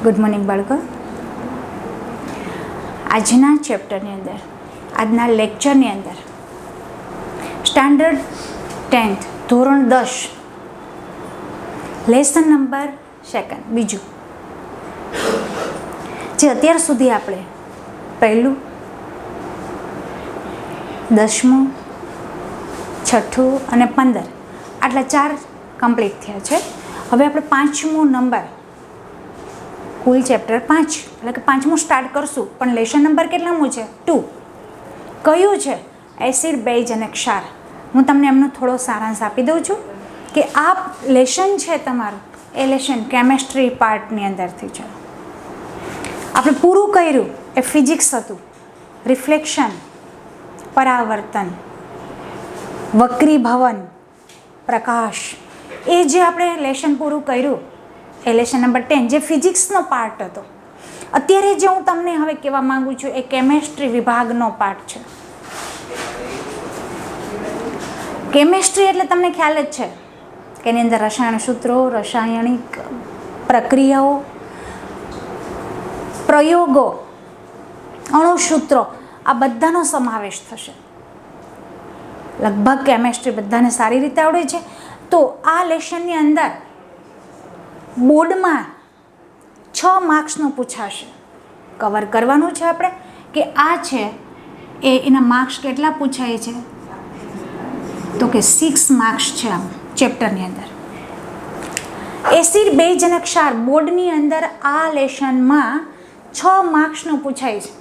Good morning બાળકો. આજના ચેપ્ટરની અંદર, આજના લેક્ચરની અંદર સ્ટાન્ડર્ડ 10th ધોરણ 10 લેસન નંબર 2 બીજું, જે અત્યાર સુધી આપણે પહેલું, 10મું, 6ઠું અને 15 આટલા 4 કમ્પ્લીટ થયા છે. હવે આપણે 5મો નંબર, કુલ ચેપ્ટર 5 એટલે કે 5મું સ્ટાર્ટ કરશું, પણ લેશન નંબર કેટલામું છે? 2. કયું છે? એસિડ, બેઝ અને ક્ષાર. હું તમને એમનો થોડો સારાંશ આપી દઉં છું કે આ લેશન છે તમારું, એ લેશન કેમેસ્ટ્રી પાર્ટની અંદરથી છે. આપણે પૂરું કર્યું એ ફિઝિક્સ હતું, રિફ્લેક્શન, પરાવર્તન, વક્રીભવન, પ્રકાશ, એ જે આપણે લેશન પૂરું કર્યું એ લેશન નંબર 10 જે ફિઝિક્સનો પાર્ટ હતો. અત્યારે જે હું તમને હવે કહેવા માંગુ છું એ કેમેસ્ટ્રી વિભાગનો પાર્ટ છે. કેમેસ્ટ્રી એટલે તમને ખ્યાલ જ છે કે એની અંદર રસાયણ સૂત્રો, રાસાયણિક પ્રક્રિયાઓ, પ્રયોગો, અણુસૂત્રો, આ બધાનો સમાવેશ થશે. લગભગ કેમેસ્ટ્રી બધાને સારી રીતે આવડે છે. તો આ લેશનની અંદર બોર્ડમાં 6 માર્ક્સનું પૂછાશે. કવર કરવાનું છે આપણે કે આ છે એના માર્ક્સ કેટલા પૂછાય છે, તો કે 6 માર્ક્સ છે આમ ચેપ્ટરની અંદર. એસિડ, બેઝ અને ક્ષાર બોર્ડની અંદર આ લેશનમાં 6 માર્ક્સનું પૂછાય છે.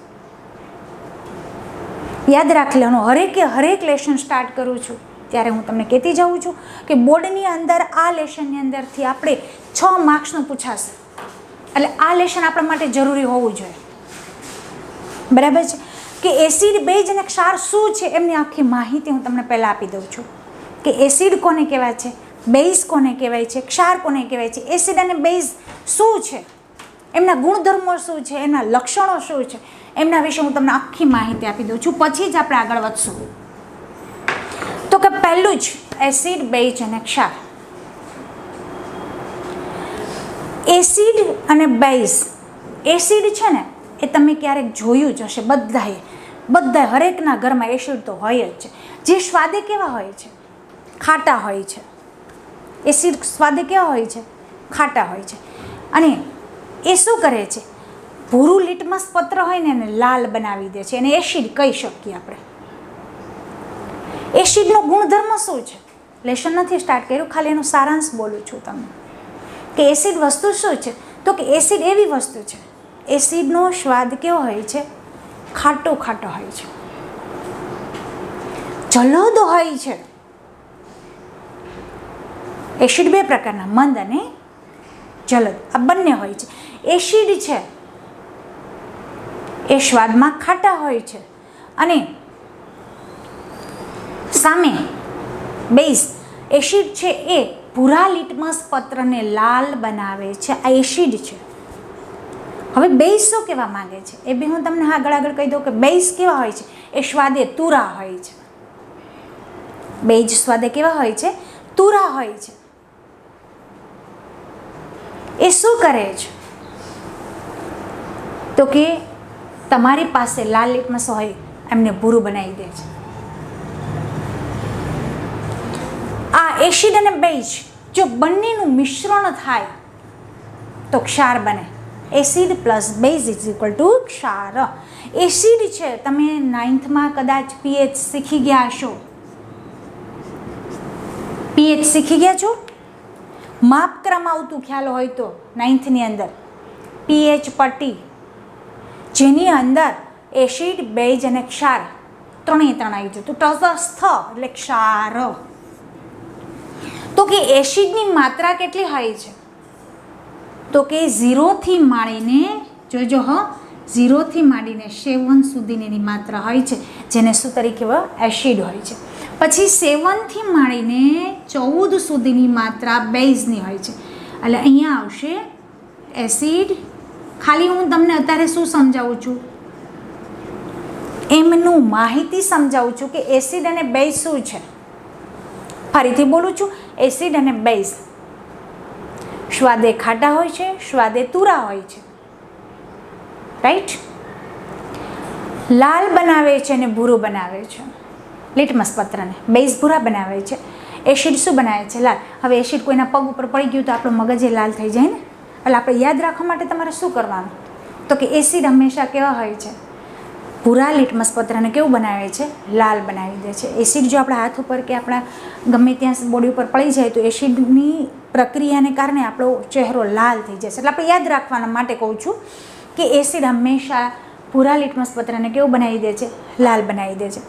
યાદ રાખી લેવાનું. હરેક લેશન સ્ટાર્ટ કરું છું ત્યારે હું તમને કહેતી જાઉં છું કે બોર્ડની અંદર આ લેશનની અંદરથી આપણે 6 માર્ક્સનું પૂછાશે. એટલે આ લેશન આપણા માટે જરૂરી હોવું જોઈએ. બરાબર છે કે એસિડ, બેઝ અને ક્ષાર શું છે એમની આખી માહિતી હું તમને પહેલાં આપી દઉં છું કે એસિડ કોને કહેવાય છે, બેઝ કોને કહેવાય છે, ક્ષાર કોને કહેવાય છે. એસિડ અને બેઝ શું છે, એમના ગુણધર્મો શું છે, એમના લક્ષણો શું છે, એમના વિશે હું તમને આખી માહિતી આપી દઉં છું. પછી જ આપણે આગળ વધશું. તો કે પહેલું જ એસિડ, બેઝ અને ક્ષાર. એસિડ અને બેઝ, એસિડ છે ને એ તમે ક્યારેક જોયું જ હશે. બધાએ હરેકના ઘરમાં એસિડ તો હોય જ છે. જે સ્વાદે કેવા હોય છે? ખાટા હોય છે. એસિડ સ્વાદે કેવા હોય છે? ખાટા હોય છે. અને એ શું કરે છે? ભૂરું લિટમસ પત્ર હોય ને એને લાલ બનાવી દે છે. એને એસિડ કહી શકીએ આપણે. એસિડનો ગુણધર્મ શું છે? લેશન નથી સ્ટાર્ટ કર્યું, ખાલી એનો સારાંશ બોલું છું તમને કે એસિડ વસ્તુ શું છે. તો કે એસિડ એવી વસ્તુ છે, એસિડનો સ્વાદ કેવો હોય છે? ખાટો હોય છે, જલદ હોય છે. એસિડ 2 પ્રકારના, મંદ અને જલદ, આ બંને હોય છે. એસિડ છે એ સ્વાદમાં ખાટા હોય છે અને સામે બેઝ એસિડ છે એ ભૂરા લિટમસ પત્રને લાલ બનાવે છે. આ એસિડ છે. હવે બેઝ શું કહેવા માંગે છે એ બી હું તમને આગળ કહી દઉં કે બેઝ કેવા હોય છે? એ સ્વાદે તુરા હોય છે. બેઝ સ્વાદે કેવા હોય છે? તુરા હોય છે. એ શું કરે છે? તો કે તમારી પાસે લાલ લિટમસ હોય એમને ભૂરું બનાવી દે છે. આ એસિડ અને બેઝ જો બંનેનું મિશ્રણ થાય તો ક્ષાર બને. Acid plus base is equal to ક્ષાર. એસિડ છે, તમે 9thમાં કદાચ પીએચ શીખી ગયા હશો. પીએચ શીખી ગયા છો? માપક્રમ આવતું ખ્યાલ હોય તો 9thની અંદર પીએચ પટ્ટી, જેની અંદર એસિડ, બેઝ અને ક્ષાર ત્રણેય આવી જતું. તટસ્થ એટલે ક્ષાર. તો કે એસિડની માત્રા કેટલી હોય છે? તો કે 0થી માંડીને, જોજો 0થી માંડીને 7 સુધીની એની માત્રા હોય છે, જેને શું તરીકે એસિડ હોય છે. પછી 7થી માંડીને 14 સુધીની માત્રા બેઝની હોય છે. એટલે અહીંયા આવશે એસિડ. ખાલી હું તમને અત્યારે શું સમજાવું છું? એમનું માહિતી સમજાવું છું કે એસિડ અને બેઝ શું છે. ફરીથી બોલું છું, એસિડ અને બેઝ સ્વાદે ખાટા હોય છે, સ્વાદે તુરા હોય છે. રાઈટ. લાલ બનાવે છે અને ભૂરું બનાવે છે લિટમસ પત્રને. બેઝ ભૂરા બનાવે છે, એસિડ શું બનાવે છે? લાલ. હવે એસિડ કોઈના પગ ઉપર પડી ગયું તો આપણો મગજ એ લાલ થઈ જાય ને. એટલે આપણે યાદ રાખવા માટે તમારે શું કરવાનું? તો કે એસિડ હંમેશા કેવા હોય છે? ભૂરા લિટમસ પત્રને કેવું બનાવે છે? લાલ બનાવી દે છે. એસિડ જો આપણા હાથ ઉપર કે આપણા ગમે ત્યાં બોડી ઉપર પડી જાય તો એસિડની પ્રક્રિયાને કારણે આપણો ચહેરો લાલ થઈ જશે. એટલે આપણે યાદ રાખવાના માટે કહું છું કે એસિડ હંમેશા ભૂરા લિટમસ પત્રને કેવું બનાવી દે છે? લાલ બનાવી દે છે.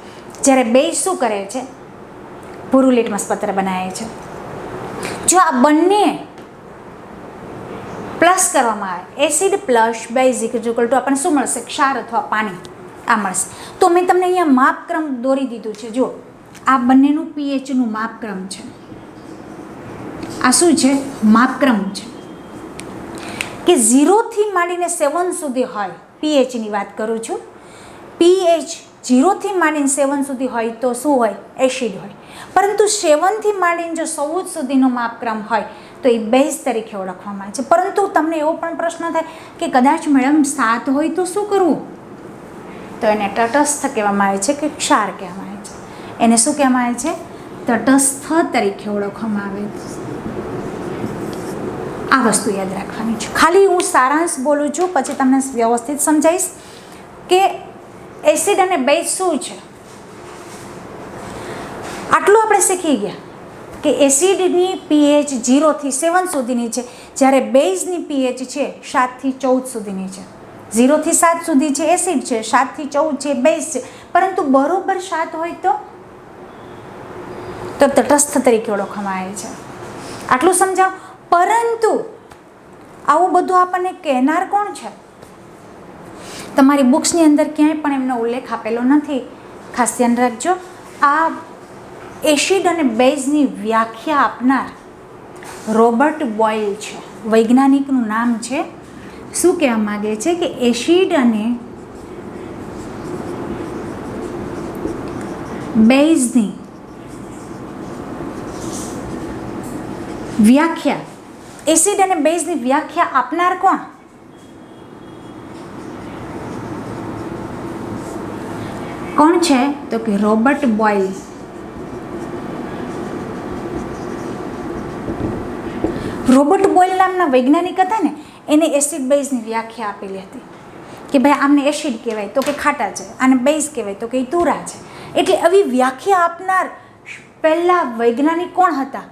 જ્યારે બેઝ શું કરે છે? ભૂરું લિટમસ પત્ર બનાવે છે. જો આ બંને પ્લસ કરવામાં આવે, acid plus base equal to આપણને શું મળશે? ક્ષાર અથવા પાણી. આ મળશે. તો મેં તમને અહીંયા માપક્રમ દોરી દીધું છે. જો આ બંનેનું પીએચનું માપક્રમ છે. આ શું છે? માપક્રમ છે કે 0થી માંડીને 7 સુધી હોય. પીએચની વાત કરું છું. પીએચ 0થી માંડીને 7 સુધી હોય તો શું હોય? એસિડ હોય. પરંતુ 7થી માંડીને જો 14 સુધીનો માપક્રમ હોય તો એ બેઝ તરીકે ઓળખવામાં આવે છે. પરંતુ તમને એવો પણ પ્રશ્ન થાય કે કદાચ મેડમ 7 હોય તો શું કરવું? તો એને તટસ્થ કહેવામાં આવે છે કે ક્ષાર કહેવામાં આવે છે. એને શું કહેવામાં આવે છે? તટસ્થ તરીકે ઓળખવામાં આવે છે. આ વસ્તુ યાદ રાખવાની છે. ખાલી હું સારાંશ બોલું છું, પછી તમને વ્યવસ્થિત સમજાવીશ કે એસિડ અને બેઝ શું છે. આટલું આપણે શીખી ગયા કે એસિડની પીએચ 0થી 7 સુધીની છે, જ્યારે બેઝની પીએચ છે 7થી 14 સુધીની છે. 0થી 7 સુધી છે એસિડ છે, 7થી 14 છે બેઝ છે. પરંતુ બરોબર 7 હોય તો તટસ્થ તરીકે ઓળખવામાં આવે છે. આટલું સમજાવ. પરંતુ આવું બધું આપણને કહેનાર કોણ છે? તમારી બુક્સની અંદર ક્યાંય પણ એમનો ઉલ્લેખ આપેલો નથી. ખાસ ધ્યાન રાખજો. આ એસિડ અને બેઝની વ્યાખ્યા આપનાર રોબર્ટ બોઇલ છે. વૈજ્ઞાનિકનું નામ છે. શું કહેવા માગે છે કે એસિડ અને બેઝની વ્યાખ્યા, એસિડ અને બેઝની વ્યાખ્યા આપનાર કોણ? કોણ છે? તો કે રોબર્ટ બોઇલ. રોબર્ટ બોઇલ નામના વૈજ્ઞાનિક હતા ને, એને એસિડ બેઝની વ્યાખ્યા આપેલી હતી કે ભાઈ આમને એસિડ કહેવાય તો કે ખાટા છે, આને બેઝ કહેવાય તો કે તુરા છે. એટલે આવી વ્યાખ્યા આપનાર પહેલા વૈજ્ઞાનિક કોણ હતા?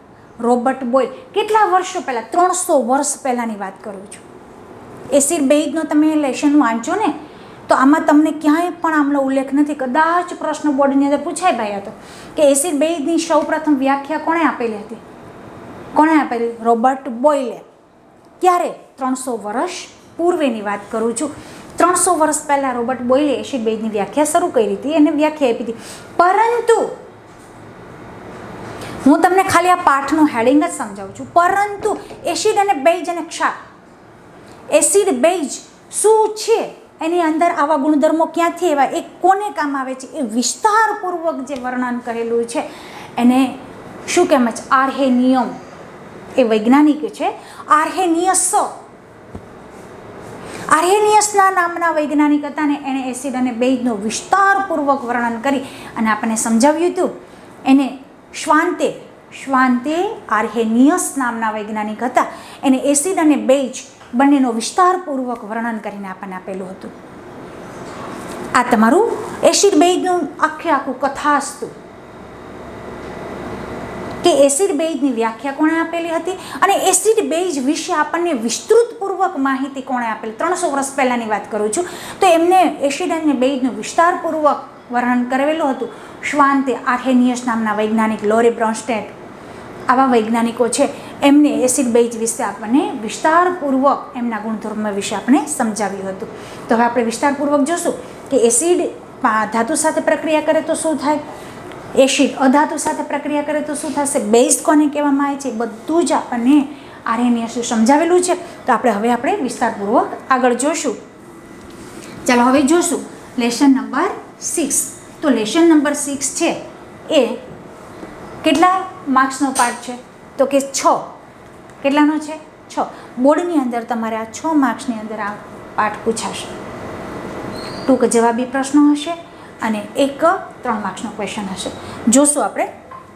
Robert Boyle. કેટલા વર્ષો પહેલાં? 300 વર્ષ પહેલાંની વાત કરું છું. એસિડ બેઝનો તમે લેશન વાંચો ને તો આમાં તમને ક્યાંય પણ આમનો ઉલ્લેખ નથી. કદાચ પ્રશ્ન બોર્ડની અંદર પૂછાય ભાઈ હતો કે એસિડ બેઝની સૌપ્રથમ વ્યાખ્યા કોણે આપેલી હતી? કોણે આપેલી? રોબર્ટ બોઇલે. ક્યારે? 300 વર્ષ પૂર્વેની વાત કરું છું. 300 વર્ષ પહેલાં રોબર્ટ બોઇલે એસિડ બેઝની વ્યાખ્યા શરૂ કરી હતી, એને વ્યાખ્યા આપી હતી. પરંતુ હું તમને ખાલી આ પાઠનું હેડિંગ જ સમજાવું છું. પરંતુ એસિડ અને બેઝ અને ક્ષાર, એસિડ બેઝ શું છે, એની અંદર આવા ગુણધર્મો ક્યાંથી એવા, એ કોને કામ આવે છે, એ વિસ્તારપૂર્વક જે વર્ણન કરેલું છે એને શું કહેવાય છે? આર્હેનિયમ. એ વૈજ્ઞાનિક છે આર્હેનિયસ. આર્હેનિયસના નામના વૈજ્ઞાનિક હતા ને, એણે એસિડ અને બેઝનો વિસ્તારપૂર્વક વર્ણન કરી અને આપણને સમજાવ્યું હતું. એને શ્વાન્તે આર્હેનિયસ નામના વૈજ્ઞાનિક હતા. એને એસિડ અને બેઝ બંનેનો વિસ્તારપૂર્વક વર્ણન કરીને આપણને આપેલું હતું. આ તમારું એસિડ બેઝનું આખું કથાસ્તુ કે એસિડ બેઝની વ્યાખ્યા કોણે આપેલી હતી અને એસિડ બેઝ વિશે આપણને વિસ્તૃતપૂર્વક માહિતી કોણે આપેલી. 300 વર્ષ પહેલાંની વાત કરું છું. તો એમને એસિડ અને બેઝનું વિસ્તારપૂર્વક વર્ણન કરેલું હતું શ્વાન્તે આર્હેનિયસ નામના વૈજ્ઞાનિક, લોરે બ્રોન્સ્ટેડ આવા વૈજ્ઞાનિકો છે. એમને એસિડ બેઝ વિશે આપણને વિસ્તારપૂર્વક એમના ગુણધર્મો વિશે આપણે સમજાવ્યું હતું. તો હવે આપણે વિસ્તારપૂર્વક જોશું કે એસિડ ધાતુ સાથે પ્રક્રિયા કરે તો શું થાય, એસિડ અધાતુ સાથે પ્રક્રિયા કરે તો શું થશે, બેઝ કોને કહેવામાં આવે છે, બધું જ આપણને આર્હેનિયસે સમજાવેલું છે. તો આપણે વિસ્તારપૂર્વક આગળ જોશું. ચાલો હવે જોશું લેશન નંબર 6. તો લેશન નંબર 6 છે એ કેટલા માર્ક્સનો પાઠ છે? તો કે 6. કેટલાનો છે? 6. બોર્ડની અંદર તમારે આ 6 માર્ક્સની અંદર આ પાઠ પૂછાશે. ટૂંક જવાબી પ્રશ્નો હશે અને એક 3 માર્ક્સનો ક્વેશ્ચન હશે. જોશું આપણે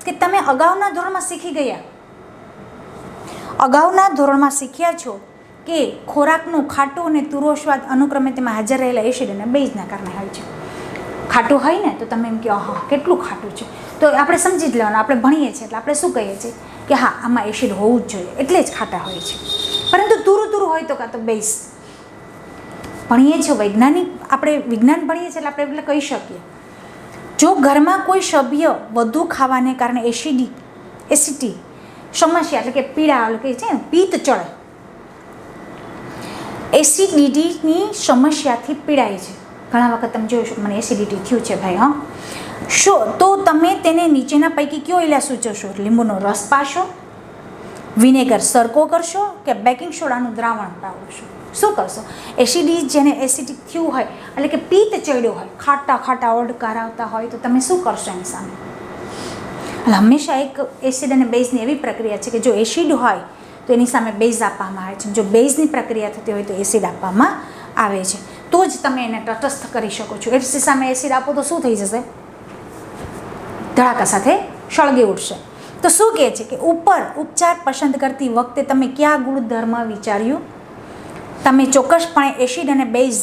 કે તમે અગાઉના ધોરણમાં શીખ્યા છો કે ખોરાકનું ખાટું અને તુરો સ્વાદ અનુક્રમે તેમાં હાજર રહેલા એસિડ અને બેઝના કારણે હોય છે. ખાટું હોય ને તો તમે એમ કહો હા કેટલું ખાટું છે, તો આપણે સમજી જ લેવાનું. આપણે ભણીએ છીએ એટલે આપણે શું કહીએ છીએ કે હા આમાં એસિડ હોવું જ જોઈએ એટલે જ ખાટા હોય છે. પરંતુ તુરું હોય તો કાં તો બેઝ. ભણીએ છીએ વૈજ્ઞાનિક, આપણે વિજ્ઞાન ભણીએ છીએ એટલે આપણે એટલે કહી શકીએ જો ઘરમાં કોઈ સભ્ય વધુ ખાવાને કારણે એસિડિટી સમસ્યા એટલે કે પીડા કે છે ને પિત્ત ચડે, એસિડિટીની સમસ્યાથી પીડાય છે. ઘણા વખત તમે જોયું મને એસિડિટી થયું છે ભાઈ, હા શું તો તમે તેને નીચેના પૈકી કયો ઇલાજ સૂચવશો? લીંબુનો રસ પાશો, વિનેગર સરકો કરશો કે બેકિંગ સોડાનું દ્રાવણ પાવશો? શું કરશો? એસિડિટી જેને એસિડિક થયું હોય એટલે કે પિત્ત ચડ્યો હોય, ખાટા ઓડકાર આવતા હોય તો તમે શું કરશો એની સામે? એટલે હંમેશા એક એસિડ અને બેઝની એવી પ્રક્રિયા છે કે જો એસિડ હોય તો એની સામે બેઝ આપવામાં આવે છે, જો બેઝની પ્રક્રિયા થતી હોય તો એસિડ આપવામાં આવે છે. તો જ તમે એને તટસ્થ કરી શકો છો. એસિડ સામે એસિડ આપો તો શું થઈ જશે? ધડાકા સાથે સળગી ઉઠશે. તો શું કહે છે કે ઉપચાર પસંદ કરતી વખતે તમે કયા ગુણધર્મ વિચાર્યું? તમે ચોક્કસપણે એસિડ અને બેઝ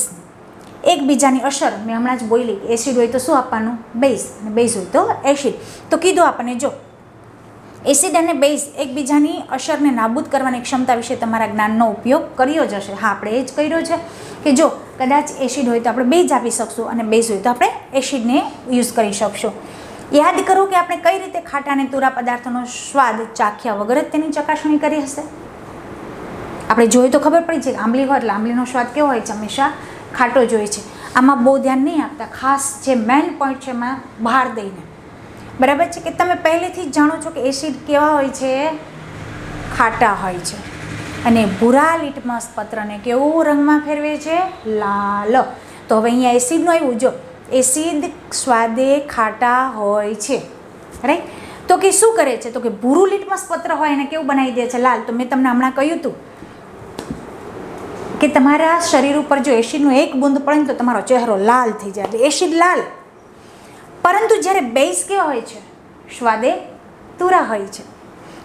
એકબીજાની અસર, મેં હમણાં જ બોલી કે એસિડ હોય તો શું આપવાનું? બેઝ, અને બેઝ હોય તો એસિડ. તો કીધું આપણને જો એસિડ અને બેઝ એકબીજાની અસરને નાબૂદ કરવાની ક્ષમતા વિશે તમારા જ્ઞાનનો ઉપયોગ કર્યો જ હશે. હા, આપણે એ જ કર્યો છે કે જો કદાચ એસિડ હોય તો આપણે બેઝ આપી શકશું અને બેઝ હોય તો આપણે એસિડને યુઝ કરી શકશું. યાદ કરો કે આપણે કઈ રીતે ખાટા અને તુરા પદાર્થોનો સ્વાદ ચાખ્યા વગર જ તેની ચકાસણી કરી હશે. આપણે જોયું તો ખબર પડી છે કે આંબલી હોય એટલે આંબલીનો સ્વાદ કેવો હોય છે? હંમેશા ખાટો જ હોય છે. આમાં બહુ ધ્યાન નહીં આપતા, ખાસ જે મેઇન પોઈન્ટ છે એમાં બહાર દઈને બરાબર છે કે તમે પહેલેથી જ જાણો છો કે એસિડ કેવા હોય છે? ખાટા હોય છે. અને ભૂરા લિટમસ પત્રને કેવું રંગમાં ફેરવે છે? લાલ. તો હવે અહીંયા એસિડનું આવ્યું, જો એસિડ સ્વાદે ખાટા હોય છે, રાઈટ. તો કે શું કરે છે? તો કે ભૂરું લિટમસ પત્ર હોય એને કેવું બનાવી દે છે? લાલ. તો મેં તમને હમણાં કહ્યું હતું કે તમારા શરીર ઉપર જો એસિડનું એક બૂંદ પડે ને તો તમારો ચહેરો લાલ થઈ જાય, એટલે એસિડ લાલ. પરંતુ જ્યારે બેઝ કેવા હોય છે? સ્વાદે તુરા હોય છે.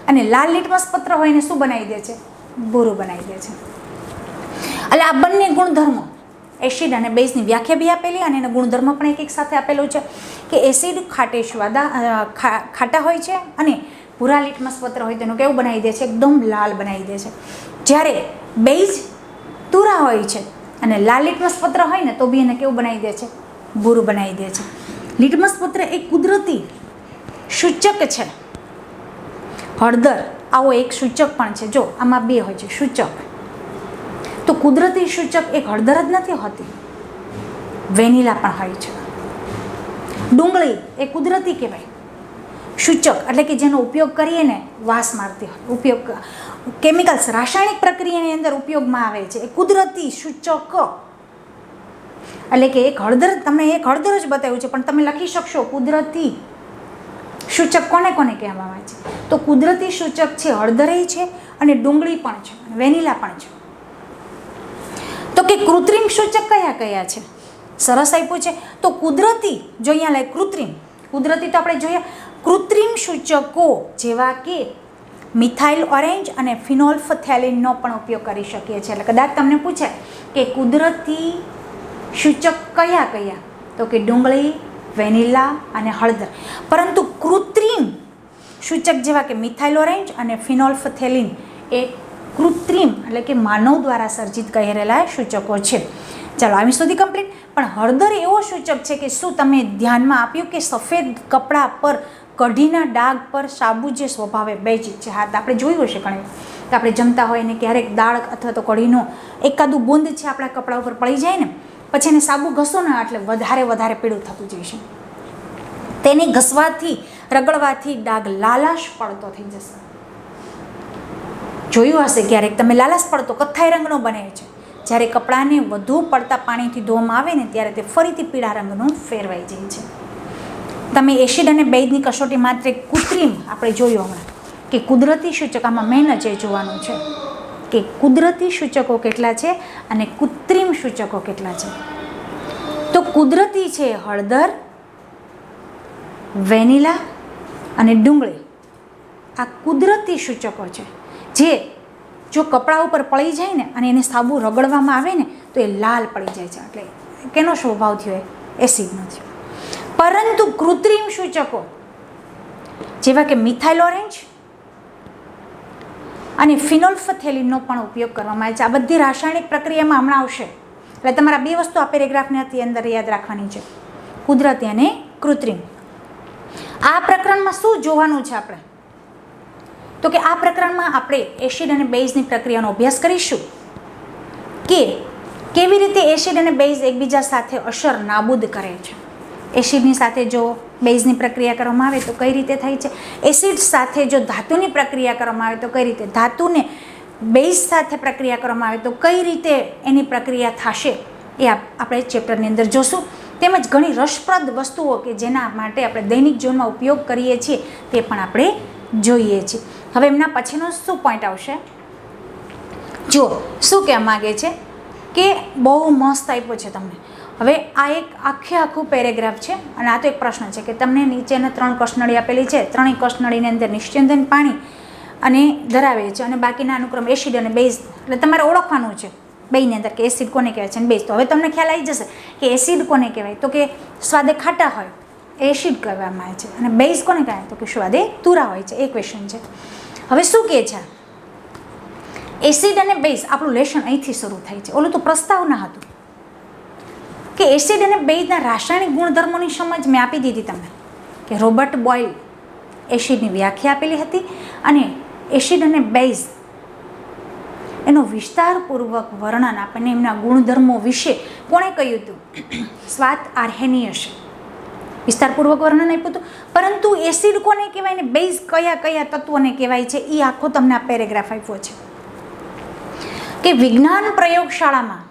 અને લાલ લિટમસ પત્ર હોય એને શું બનાવી દે છે? ભૂરું બનાવી દે છે. એટલે આ બંને ગુણધર્મો એસિડ અને બેઝની વ્યાખ્યા બી આપેલી અને એના ગુણધર્મ પણ એક સાથે આપેલું છે કે એસિડ ખાટા હોય છે અને ભૂરા લિટમસ પત્ર હોય તેનું કેવું બનાવી દે છે? એકદમ લાલ બનાવી દે છે. જ્યારે બેઝ તુરા હોય છે અને લાલ લિટમસ પત્ર હોય ને તો બી એને કેવું બનાવી દે છે? ભૂરું બનાવી દે છે. લિટમસ પત્ર એક કુદરતી સૂચક છે. હળદર આવો એક સૂચક પણ છે. જો આમાં બે હોય છે સૂચક. તો કુદરતી સૂચક એક હળદર જ નથી હોતી, વેનીલા પણ હોય છે. ડુંગળી એ કુદરતી કહેવાય સૂચક, એટલે કે જેનો ઉપયોગ કરીએ ને વાસ મારતી હોય, ઉપયોગ કેમિકલ્સ રાસાયણિક પ્રક્રિયાની અંદર ઉપયોગમાં આવે છે. એ કુદરતી સૂચક એટલે કે એક હળદર, તમને એક હળદર જ બતાવ્યું છે પણ તમે લખી શકશો કુદરતી સૂચક કોને કહેવામાં આવે છે? તો કુદરતી સૂચક છે હળદરય છે અને ડુંગળી પણ છે અને વેનીલા પણ છે. તો કે કૃત્રિમ સૂચક કયા છે? સરસ આપ્યું છે. તો કુદરતી, જો અહીંયા લે કૃત્રિમ તો આપણે જોઈએ કૃત્રિમ સૂચકો જેવા કે મિથાઇલ ઓરેન્જ અને ફિનોલ્ફથેલિનનો પણ ઉપયોગ કરી શકીએ છીએ. એટલે કદાચ તમને પૂછે કે કુદરતી સૂચક કયા? તો કે ડુંગળી, વેનીલા અને હળદર. પરંતુ કૃત્રિમ સૂચક જેવા કે મિથાઇલ ઓરેન્જ અને ફિનોલ્ફથેલિન એ કૃત્રિમ એટલે કે માનવ દ્વારા સર્જિત કહેલા સૂચકો છે. ચાલો આવી સુધી કમ્પ્લીટ. પણ હળદર એવો સૂચક છે કે શું તમે ધ્યાનમાં આપ્યું કે સફેદ કપડા પર કઢીના ડાઘ પર સાબુ જે સ્વભાવે બેઝિક છે? હા, તો આપણે જોયું હશે ઘણી કે આપણે જમતા હોય ને ક્યારેક દાળ અથવા તો કઢીનો એકાદું બૂંદ છે આપણા કપડા ઉપર પડી જાય ને, પછી એને સાબુ ઘસો ને એટલે વધારે પીળું થતું જાય છે. તેને ઘસવાથી, રગડવાથી ડાઘ લાલાશ પડતો થઈ જશે. જોયું હશે ક્યારેક તમે લાલાશ પડતો કથ્થાઈ રંગનો બને છે. જ્યારે કપડાને વધુ પડતા પાણીથી ધોવામાં આવે ને ત્યારે તે ફરીથી પીળા રંગનું ફેરવાઈ જાય છે. તમે એસિડ અને બેઝની કસોટી માત્ર કૃત્રિમ, આપણે જોયું હમણાં કે કુદરતી સૂચકામાં મેન જ એ જોવાનું છે કે કુદરતી સૂચકો કેટલા છે અને કૃત્રિમ સૂચકો કેટલા છે. તો તો કુદરતી છે હળદર, વેનીલા અને ડુંગળી. આ કુદરતી સૂચકો છે જે જો કપડા ઉપર પડી જાય ને અને એને સાબુ રગડવામાં આવે ને તો એ લાલ પડી જાય છે. એટલે કેનો સ્વભાવ થયો? એસિડનો થયો. પરંતુ કૃત્રિમ સૂચકો જેવા કે મિથાઇલ ઓરેન્જ અને ફિનોલ્ફથેલિનનો પણ ઉપયોગ કરવામાં આવે છે. આ બધી રાસાયણિક પ્રક્રિયામાં હમણાં આવશે. એટલે તમારા બે વસ્તુ આ પેરેગ્રાફની અંદર યાદ રાખવાની છે, કુદરતી અને કૃત્રિમ. આ પ્રકરણમાં શું જોવાનું છે આપણે? તો કે આ પ્રકરણમાં આપણે એસિડ અને બેઝની પ્રક્રિયાનો અભ્યાસ કરીશું કે કેવી રીતે એસિડ અને બેઝ એકબીજા સાથે અસર નાબૂદ કરે છે. એસિડની સાથે જો બેઝની પ્રક્રિયા કરવામાં આવે તો કઈ રીતે થાય છે, એસિડ સાથે જો ધાતુની પ્રક્રિયા કરવામાં આવે તો કઈ રીતે, ધાતુને બેઝ સાથે પ્રક્રિયા કરવામાં આવે તો કઈ રીતે એની પ્રક્રિયા થશે, એ આપણે ચેપ્ટરની અંદર જોશું. તેમજ ઘણી રસપ્રદ વસ્તુઓ કે જેના માટે આપણે દૈનિક જીવનમાં ઉપયોગ કરીએ છીએ તે પણ આપણે જોઈએ છીએ. હવે એમના પછીનો શું પોઈન્ટ આવશે? જો શું કહેવા માગે છે કે બહુ મસ્ત આપ્યો છે તમને. હવે આ એક આખું પેરેગ્રાફ છે અને આ તો એક પ્રશ્ન છે કે તમને નીચેના 3 કસનળી આપેલી છે. 3 કસનળીની અંદર નિશ્ચંદન પાણી અને ધરાવે છે અને બાકીના અનુક્રમ એસિડ અને બેઝ. એટલે તમારે ઓળખવાનું છે બેની અંદર કે એસિડ કોને કહેવાય છે અને બેઝ. તો હવે તમને ખ્યાલ આવી જશે કે એસિડ કોને કહેવાય, તો કે સ્વાદે ખાટા હોય એસિડ કહેવામાં આવે છે, અને બેઝ કોને કહેવાય તો કે સ્વાદે તુરા હોય છે. એ ક્વેશ્ચન છે. હવે શું કહે છે? એસિડ અને બેઝ આપણું લેશન અહીંથી શરૂ થાય છે. ઓલું તો પ્રસ્તાવના હતું કે એસિડ અને બેઝના રાસાયણિક ગુણધર્મોની સમજ મેં આપી દીધી તમને કે રોબર્ટ બોyle એસિડની વ્યાખ્યા આપેલી હતી અને એસિડ અને બેઝ એનો વિસ્તારપૂર્વક વર્ણન આપણને એમના ગુણધર્મો વિશે કોણે કહ્યું હતું? સ્વાત આર્હેનિયસે વિસ્તારપૂર્વક વર્ણન આપ્યું હતું. પરંતુ એસિડ કોને કહેવાય ને બેઝ કયા કયા તત્વોને કહેવાય છે એ આખો તમને આ પેરેગ્રાફ આપ્યો છે કે વિજ્ઞાન પ્રયોગશાળામાં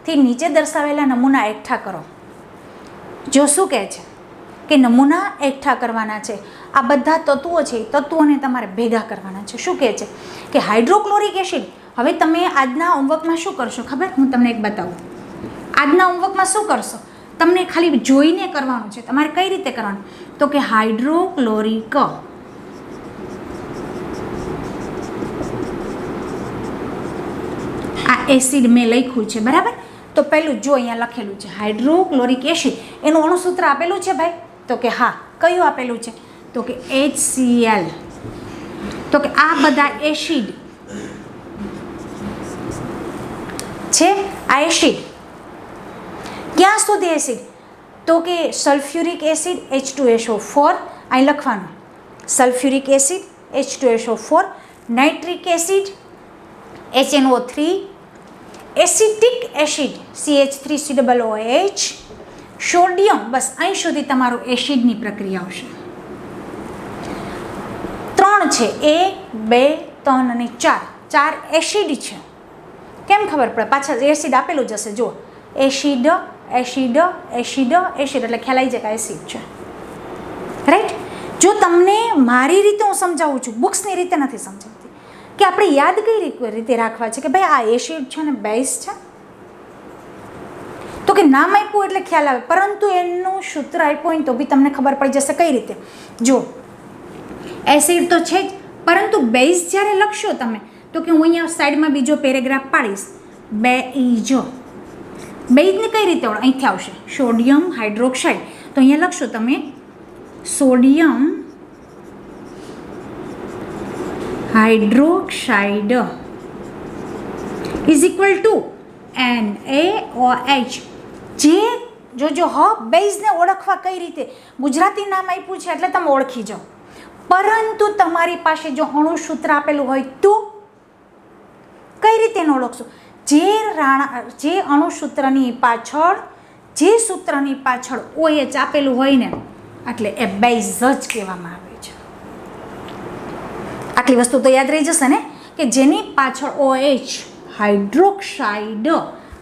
થી નીચે દર્શાવેલા નમૂના એકઠા કરો. જો શું કહે છે કે નમૂના એકઠા કરવાના છે. આ બધા તત્વો છે એ તત્વોને તમારે ભેગા કરવાના છે. શું કહે છે કે હાઇડ્રોક્લોરિક એસિડ. હવે તમે આજના હોમવર્કમાં શું કરશો ખબર? હું તમને એક બતાવું. આજના હોમવર્કમાં શું કરશો? તમને ખાલી જોઈને કરવાનું છે. તમારે કઈ રીતે કરવાનું? તો કે હાઇડ્રોક્લોરિક આ એસિડ મેં લખ્યું છે, બરાબર? તો પહેલું જો અહીંયા લખેલું છે હાઇડ્રોક્લોરિક એસિડ, એનું અણુસૂત્ર આપેલું છે ભાઈ? તો કે હા. કયું આપેલું છે? તો કે HCl. તો કે આ બધા એસિડ છે. આ એસિડ ક્યાં સુધી એસિડ? તો કે સલ્ફ્યુરિક એસિડ H2SO4 અહીં લખવાનું, sulphuric acid H2SO4, nitric acid HNO3, acetic acid CH3COOH, sodium. બસ અહીં સુધી તમારું એસિડની પ્રક્રિયા આવશે. 3 છે, 1, 2, 3 અને 4. 4 એસિડ છે. કેમ ખબર પડે? પાછળ એસિડ આપેલું જ હશે. જુઓ, એસિડ એસિડ એસિડ એસિડ એટલે ખ્યાલ આવી જાય કે એસિડ છે, રાઈટ? જો તમને મારી રીતે હું સમજાવું છું, બુક્સની રીતે નથી સમજાવતી, કે આપણે યાદ કઈ રીતે રાખવા છે કે ભાઈ આ એસિડ છે ને બેઝ છે, તો કે નામ આપ્યું એટલે ખ્યાલ આવે, પરંતુ એનું સૂત્ર આપ્યું હોય તો બી તમને ખબર પડી જશે કઈ રીતે. જો એસિડ તો છે જ, પરંતુ બેઝ જ્યારે લખશો તમે તો કે હું અહીંયા સાઈડમાં બીજો પેરેગ્રાફ પાડીશ. બેઝ, બેઝને કઈ રીતે ઓળખ? અહીંથી આવશે સોડિયમ હાઇડ્રોક્સાઇડ. તો અહીંયા લખશો તમે sodium hydroxide is equal to NaOH. જે જોજો હ, બેઝને ઓળખવા કઈ રીતે? ગુજરાતી નામ આપ્યું છે એટલે તમે ઓળખી જાઓ, પરંતુ તમારી પાસે જો અણુસૂત્ર આપેલું હોય તો કઈ રીતે એને ઓળખશો? જે અણુસૂત્રની પાછળ, જે સૂત્રની પાછળ OH આપેલું હોય ને એટલે એ બેઝ જ કહેવામાં આવે છે. આટલી વસ્તુ તો યાદ રહી જશે ને કે જેની પાછળ OH હાઇડ્રોક્સાઇડ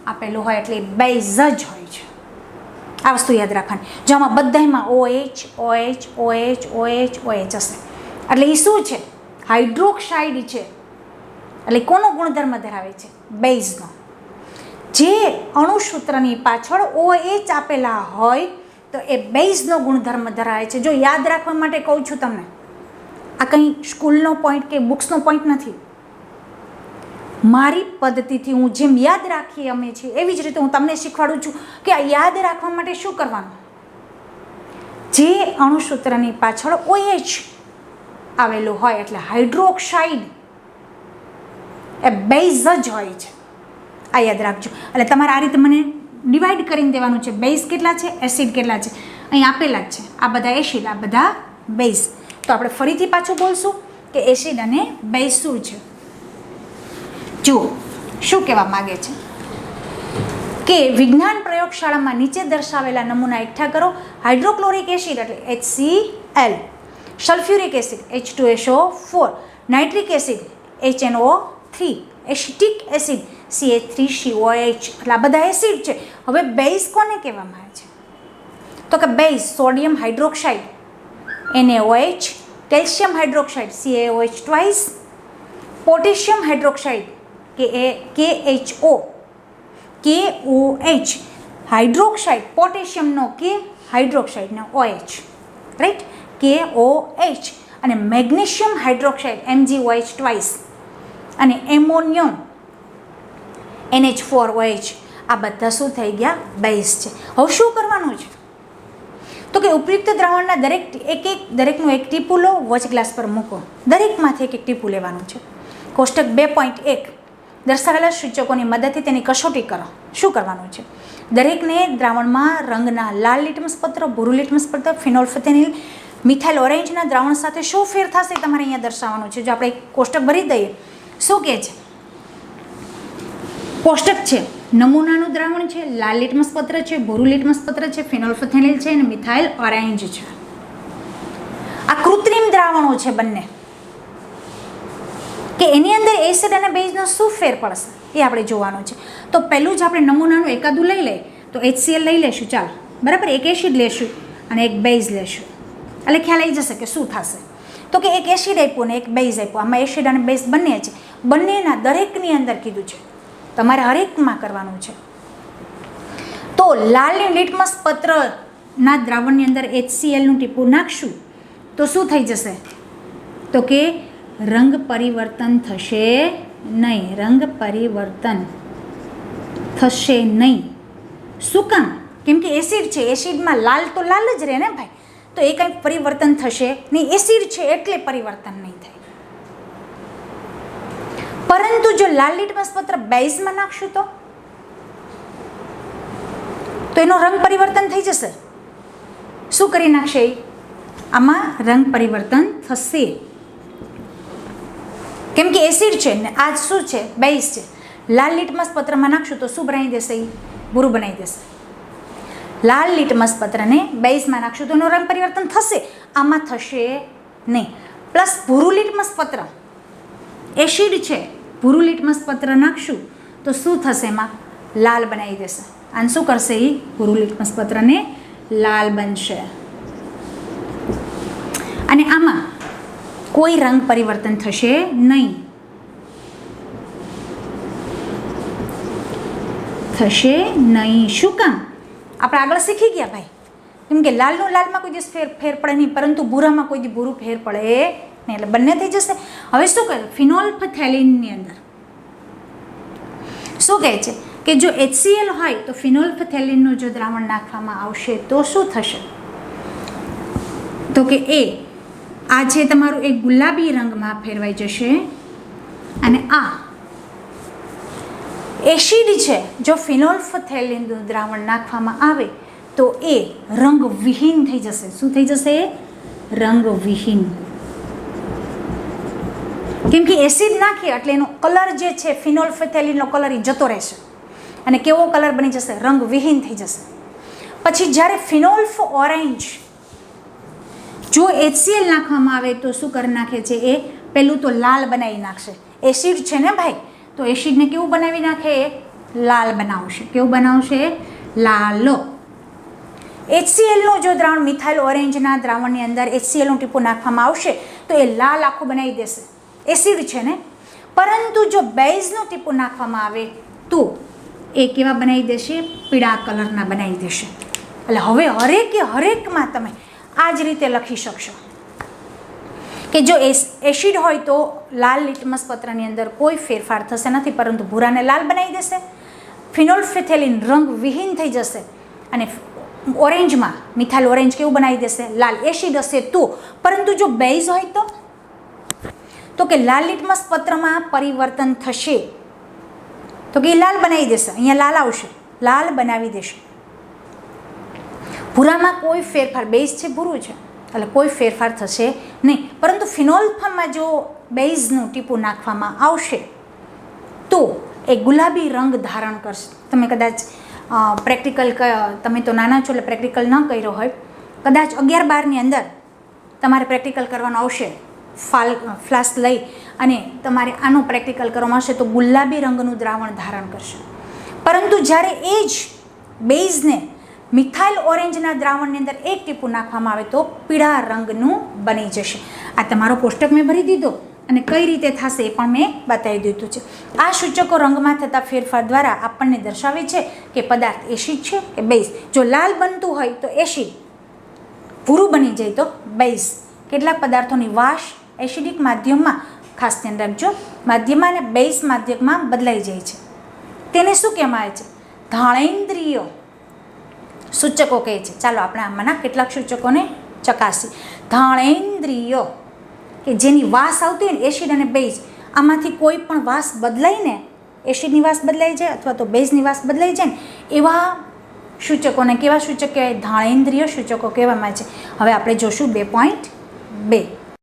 આપેલું હોય એટલે બેઝ જ હોય છે. આ વસ્તુ યાદ રાખવાની. જો આમાં બધામાં OH OH OH OH OH હશે એટલે એ શું છે? હાઇડ્રોક્સાઇડ છે. એટલે કોનો ગુણધર્મ ધરાવે છે? બેઝનો. જે અણુસૂત્રની પાછળ OH આપેલા હોય તો એ બેઝનો ગુણધર્મ ધરાવે છે. જો યાદ રાખવા માટે કહું છું તમને, આ કંઈ સ્કૂલનો પોઈન્ટ કે બુક્સનો પોઈન્ટ નથી. મારી પદ્ધતિથી હું જેમ યાદ રાખીએ અમે છીએ એવી જ રીતે હું તમને શીખવાડું છું કે આ યાદ રાખવા માટે શું કરવાનું. જે અણુસૂત્રની પાછળ OH આવેલું હોય એટલે હાઇડ્રોક્સાઇડ એ બેઝ જ હોય છે. આ યાદ રાખજો. એટલે તમારે આ રીતે મને ડિવાઈડ કરીને દેવાનું છે. બેઝ કેટલા છે, એસિડ કેટલા છે, અહીં આપેલા જ છે. આ બધા એસિડ, આ બધા બેઝ. તો આપણે ફરીથી પાછું બોલશું કે એસિડ અને બેઝ શું છે. જુઓ શું કહેવા માગે છે કે વિજ્ઞાન પ્રયોગશાળામાં નીચે દર્શાવેલા નમૂના એકઠા કરો. હાઇડ્રોક્લોરિક એસિડ એટલે HCl, sulphuric acid H2SO4, nitric acid HNO3, acetic acid CH3COH. એટલે આ બધા એસિડ છે. હવે બેઝ કોને કહેવામાં આવે છે તો કે base sodium hydroxide NaOH, calcium hydroxide CaOH twice, potassium hydroxide KHO, KOH, hydroxide પોટેશિયમનો K, હાઇડ્રોક્સાઇડનો OH, રાઈટ, KOH. અને મેગ્નેશિયમ હાઇડ્રોક્સાઇડ MgOH ટ્વાઇસ અને એમોનિયમ NH4OH. આ બધા શું થઈ ગયા, બેઝ છે. હવે શું કરવાનું છે તો કે ઉપયુક્ત દ્રાવણના દરેકનું એક ટીપું લો, વોચ ગ્લાસ પર મૂકો. દરેકમાંથી એક ટીપું લેવાનું છે. કોષ્ટક 2.1 દર્શાવેલા સૂચકોની મદદથી તેની કસોટી કરો. શું કરવાનું છે, દરેકને દ્રાવણમાં રંગના લાલ લિટમસ પત્ર, ભૂરું લિટમસ પત્ર, ફિનોલ્ફથેનિલ, મિથાઇલ ઓરેન્જના દ્રાવણ સાથે શું ફેર થશે તમારે અહીંયા દર્શાવવાનું છે. જો આપણે કોષ્ટક ભરી દઈએ, શું કહે છે, કોષ્ટક છે નમૂનાનું દ્રાવણ છે, લાલ લિટમસ પત્ર છે, ભૂરું લિટમસ પત્ર છે, ફિનોલ્ફથેનિલ છે અને મિથાઇલ ઓરેન્જ છે. આ કૃત્રિમ દ્રાવણો છે બંને, કે એની અંદર એસિડ અને બેઝનો શું ફેર પડશે એ આપણે જોવાનું છે. તો પહેલું જ આપણે નમૂનાનું એકાદું લઈ લઈએ તો HCl લઈ લેશું, ચાલ બરાબર. એક એસિડ લેશું અને એક બેઝ લેશું એટલે ખ્યાલ આવી જશે કે શું થશે. તો કે એક એસિડ આપ્યું ને એક બેઝ આપ્યું. આમાં એસિડ અને બેઝ બંને છે. બંનેના દરેકની અંદર કીધું છે, તમારે હરેકમાં કરવાનું છે. તો લાલ લિટમસ પત્રના દ્રાવણની અંદર HClનું ટીપું નાખશું તો શું થઈ જશે તો કે રંગ પરિવર્તન થશે નહીં. રંગ પરિવર્તન થશે નહીં. શું કામ? કેમ કે એસિડ છે, એસિડમાં લાલ તો લાલ જ રહે ને ભાઈ. તો એ કંઈ પરિવર્તન થશે નહીં. એસિડ છે એટલે પરિવર્તન નહીં થાય. પરંતુ જો લાલ લિટમસ પત્ર બેઝમાં નાખશું તો એનો રંગ પરિવર્તન થઈ જશે. શું કરી નાખશે? આમાં રંગ પરિવર્તન થશે. કેમ કે એસિડ છે ને આ શું છે, બેઝ છે. લાલ લિટમસ પત્રમાં નાખશું તો શું બનાવી દેશે? ભૂરું બનાવી દેશે. લાલ લિટમસ પત્રને બેઝમાં નાખશું તો એનો રંગ પરિવર્તન થશે, આમાં થશે નહીં. પ્લસ ભૂરું લિટમસ પત્ર એસિડ છે, ભૂરું લિટમસ પત્ર નાખશું તો શું થશે? એમાં લાલ બનાવી દેશે. આને શું કરશે? એ ભૂરું લિટમસ પત્રને લાલ બનશે અને આમાં કોઈ રંગ પરિવર્તન થશે નહીં. થશે નહીં. શું કામ? આપણે આગળ શીખી ગયા ભાઈ. કેમ કે લાલનું લાલમાં કોઈ દિવસ ફેર પડે નહીં, પરંતુ ભૂરામાં કોઈ દિવસ ભૂરું ફેર પડે નહીં, એટલે બંને થઈ જશે. હવે શું કહે? ફિનોલ્ફથેલિનની અંદર શું કહે છે કે જો HCl હોય તો ફિનોલ્ફથેલિનનું જો દ્રાવણ નાખવામાં આવશે તો શું થશે? તો કે આ છે તમારું એક ગુલાબી રંગમાં ફેરવાઈ જશે અને આ એસિડ છે. જો ફિનોલ્ફથેલિનનું દ્રાવણ નાખવામાં આવે તો એ રંગવિહીન થઈ જશે. શું થઈ જશે? રંગવિહીન. કેમ કે એસિડ નાખીએ એટલે એનો કલર જે છે ફિનોલ્ફથેલિનનો કલર એ જતો રહેશે અને કેવો કલર બની જશે? રંગવિહીન થઈ જશે. પછી જ્યારે ફિનોલ્ફ ઓરેન્જ જો HCl નાખવામાં આવે તો શું કરી નાખે છે? એ પહેલું તો લાલ બનાવી નાખશે. એસિડ છે ને ભાઈ, તો એસિડને કેવું બનાવી નાખે? લાલ બનાવશે. કેવું બનાવશે? લાલ. HClનું જો દ્રાવણ મિથાઇલ ઓરેન્જના દ્રાવણની અંદર HClનું ટીપું નાખવામાં આવશે તો એ લાલ આખું બનાવી દેશે. એસિડ છે ને. પરંતુ જો બેઝનું ટીપું નાખવામાં આવે તો એ કેવા બનાવી દેશે? પીળા કલરના બનાવી દેશે. એટલે હવે હરેકમાં તમે આ જ રીતે લખી શકશો કે જો એસિડ હોય તો લાલ લિટમસ પત્રની અંદર કોઈ ફેરફાર થશે નથી, પરંતુ ભૂરાને લાલ બનાવી દેશે. ફિનોલ્ફેથેલિન રંગ વિહીન થઈ જશે અને ઓરેન્જમાં મિથાઇલ ઓરેન્જ કેવું બનાવી દેશે? લાલ. એસિડ હશે તો. પરંતુ જો બેઝ હોય તો કે લાલ લિટમસ પત્રમાં પરિવર્તન થશે તો કે લાલ બનાવી દેશે. અહીંયા લાલ આવશે, લાલ બનાવી દેશે. ભૂરામાં કોઈ ફેરફાર, બેઝ છે ભૂરું છે એટલે કોઈ ફેરફાર થશે નહીં, પરંતુ ફિનોલ્ફામાં જો બેઝનું ટીપું નાખવામાં આવશે તો એ ગુલાબી રંગ ધારણ કરશે. તમે કદાચ પ્રેક્ટિકલ, તમે તો નાના છો એટલે પ્રેક્ટિકલ ન કર્યો હોય, કદાચ 11-12ની અંદર તમારે પ્રેક્ટિકલ કરવાનું આવશે, ફ્લાસ્ક લઈ અને તમારે આનું પ્રેક્ટિકલ કરવામાં આવશે તો ગુલાબી રંગનું દ્રાવણ ધારણ કરશે. પરંતુ જ્યારે એ જ બેઝને મિથાઇલ ઓરેન્જના દ્રાવણની અંદર એક ટીપું નાખવામાં આવે તો પીળા રંગનું બની જશે. આ તમારો કોષ્ટક મેં ભરી દીધો અને કઈ રીતે થશે એ પણ મેં બતાવી દીધું છે. આ સૂચકો રંગમાં થતા ફેરફાર દ્વારા આપણને દર્શાવે છે કે પદાર્થ એસિડ છે કે બેઝ. જો લાલ બનતું હોય તો એસિડ, ભૂરું બની જાય તો બેઝ. કેટલાક પદાર્થોની વાસ એસિડિક માધ્યમમાં, ખાસ ધ્યાન રાખજો, માધ્યમમાં અને બેઝ માધ્યમમાં બદલાઈ જાય છે. તેને શું કહેવામાં આવે છે? ઘાણેન્દ્રિય સૂચકો કહે છે. ચાલો આપણે આમાંના કેટલાક સૂચકોને ચકાસી. ઘાણેન્દ્રિય કે જેની વાસ આવતી હોય ને, એસિડ અને બેઝ, આમાંથી કોઈ પણ વાસ બદલાઈને એસિડની વાસ બદલાઈ જાય અથવા તો બેઝની વાસ બદલાઈ જાય ને એવા સૂચકોને કેવા સૂચક કહેવાય? ઘાણેન્દ્રિય સૂચકો કહેવામાં આવે છે. હવે આપણે જોશું 2.2.